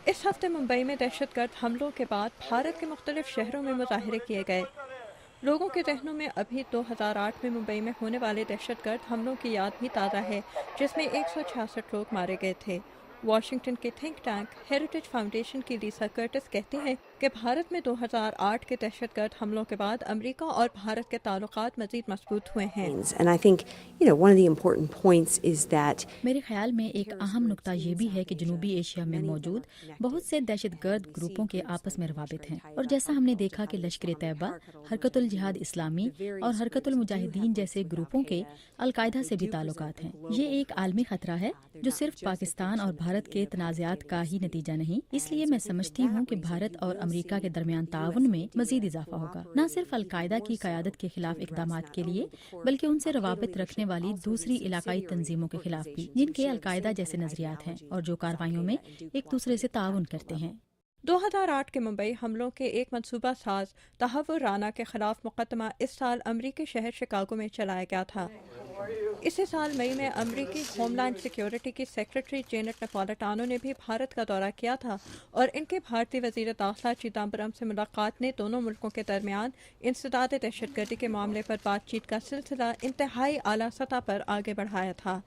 इस हफ्ते मुंबई में दहशतगर्द हमलों के बाद भारत के मुख्तलिफ शहरों में मुजाहरे किए गए। लोगों के जहनों में अभी 2008 में मुंबई में होने वाले दहशतगर्द हमलों की याद भी ताज़ा है, जिसमें 166 लोग मारे गए थे। वाशिंगटन के थिंक टैंक हेरिटेज फाउंडेशन की लीसा कर्टिस कहती हैं कि भारत में 2008 के दहशतगर्द हमलों के बाद अमेरिका और भारत के ताल्लुकात मज़ीद मजबूत हुए हैं। And I think, one of the important points is that मेरे ख्याल में एक अहम नुक्ता ये भी है कि जनूबी एशिया में मौजूद बहुत से दहशतगर्द ग्रुपों के आपस में रवाबित हैं, और जैसा हमने देखा कि लश्कर तैयबा, हरकतुल जिहाद इस्लामी और हरकतुल मुजाहिदीन जैसे ग्रुपों के अलकायदा से भी ताल्लुकात हैं। ये एक आलमी खतरा है जो सिर्फ पाकिस्तान और भारत के तनाज़ात का ही नतीजा नहीं। इसलिए मैं समझती हूँ कि भारत और अमेरिका के दरमियान ताउन में मजीद इजाफा होगा, न सिर्फ अलकायदा की क़यादत के खिलाफ इक़दाम के लिए, बल्कि उनसे रवाबित रखने वाली दूसरी इलाकाई तंजीमों के खिलाफ भी, जिनके अलकायदा जैसे नजरियात हैं और जो कार्रवाइयों में एक दूसरे से ताउन करते हैं। 2008 के मुंबई हमलों के एक मंसूबा साज तहव्वुर राना के खिलाफ मुकदमा इस साल अमरीकी शहर शिकागो में चलाया गया था। इसी साल मई में अमरीकी होमलैंड सिक्योरिटी की सेक्रेटरी जेनेट नेपोलिटानो ने भी भारत का दौरा किया था, और इनके भारतीय वज़ीर दाखिला चिदम्बरम से मुलाकात ने दोनों मुल्कों के दरमियान इंसदाद दहशतगर्दी के मामले पर बातचीत का सिलसिला इंतहाई आला सतह पर आगे बढ़ाया था।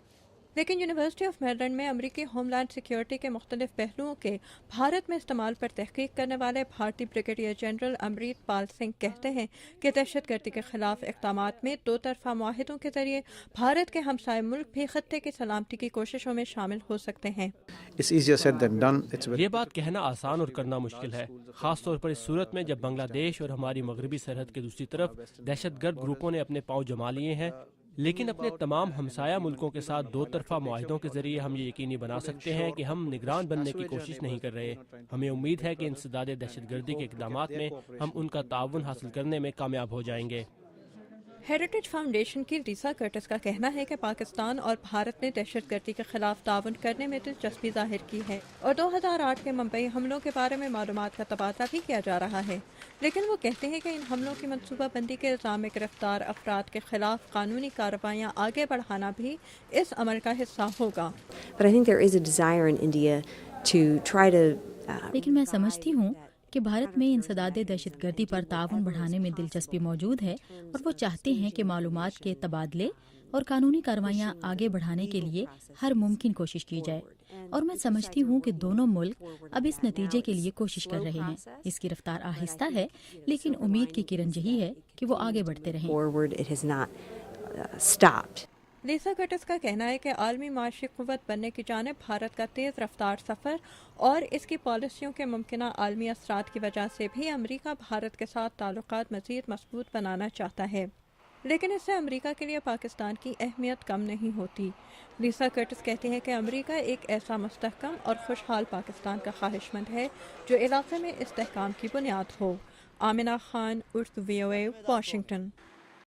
लेकिन यूनिवर्सिटी ऑफ मेलबर्न में अमरीकी होमलैंड सिक्योरिटी के मुख्तलिफ पहलुओं के भारत में इस्तेमाल पर तहकीक करने वाले भारतीय ब्रिगेडियर जनरल अमरीत पाल सिंह कहते हैं कि दहशतगर्दी के खिलाफ इक़दामात में दो तरफा मुआहिदों के जरिए भारत के हमसाय मुल्क भी खत्ते की सलामती की कोशिशों में शामिल हो सकते हैं। ये बात कहना आसान और करना मुश्किल है, खास तौर पर इस सूरत में जब बांग्लादेश और हमारी मगरबी सरहद के दूसरी तरफ दहशतगर्द ग्रुपों ने अपने पांव जमा लिए हैं। लेकिन अपने तमाम हमसाया मुल्कों के साथ दो तरफा मुआहिदों के जरिए हम ये यकीनी बना सकते हैं कि हम निगरान बनने की कोशिश नहीं कर रहे। हमें उम्मीद है कि इंसदाद दहशतगर्दी के इक़दामात में हम उनका ताउन हासिल करने में कामयाब हो जाएंगे। हेरिटेज फाउंडेशन की लीसा कर्टिस का कहना है कि पाकिस्तान और भारत ने दहशतगर्दी के खिलाफ ताउन करने में दिलचस्पी जाहिर की है, और 2008 के मुंबई हमलों के बारे में मालूमात का तबादला भी किया जा रहा है। लेकिन वो कहते हैं कि इन हमलों की मनसूबाबंदी के इल्ज़ाम में गिरफ्तार अफराद के खिलाफ कानूनी कार्रवाइयाँ आगे बढ़ाना भी इस अमल का हिस्सा होगा। But I think there is a desire in India to try to लेकिन मैं समझती हूँ कि भारत में इंसदाद दहशतगर्दी पर ताउन बढ़ाने में दिलचस्पी मौजूद है, और वो चाहते हैं कि मालूमात के तबादले और कानूनी कार्रवाइयाँ आगे बढ़ाने के लिए हर मुमकिन कोशिश की जाए। और मैं समझती हूँ कि दोनों मुल्क अब इस नतीजे के लिए कोशिश कर रहे हैं। इसकी रफ्तार आहिस्ता है, लेकिन उम्मीद की किरण यही है कि वो आगे बढ़ते रहें। forward. It has not stopped. Lisa Curtis का कहना है कि आलमी माशी क़ुव्वत बनने की जानिब भारत का तेज़ रफ्तार सफ़र और इसकी पॉलिसियों के मुमकिन आलमी असरात की वजह से भी अमरीका भारत के साथ ताल्लुकात मज़ीद मजबूत बनाना चाहता है। लेकिन इससे अमरीका के लिए पाकिस्तान की अहमियत कम नहीं होती। लीसा कर्टिस कहती हैं कि अमरीका एक ऐसा मुस्तहकम और खुशहाल पाकिस्तान का ख्वाहिशमंद है जो इलाक़े में इस्तेहकाम की बुनियाद हो। Amina Khan, Urdu VOA, Washington.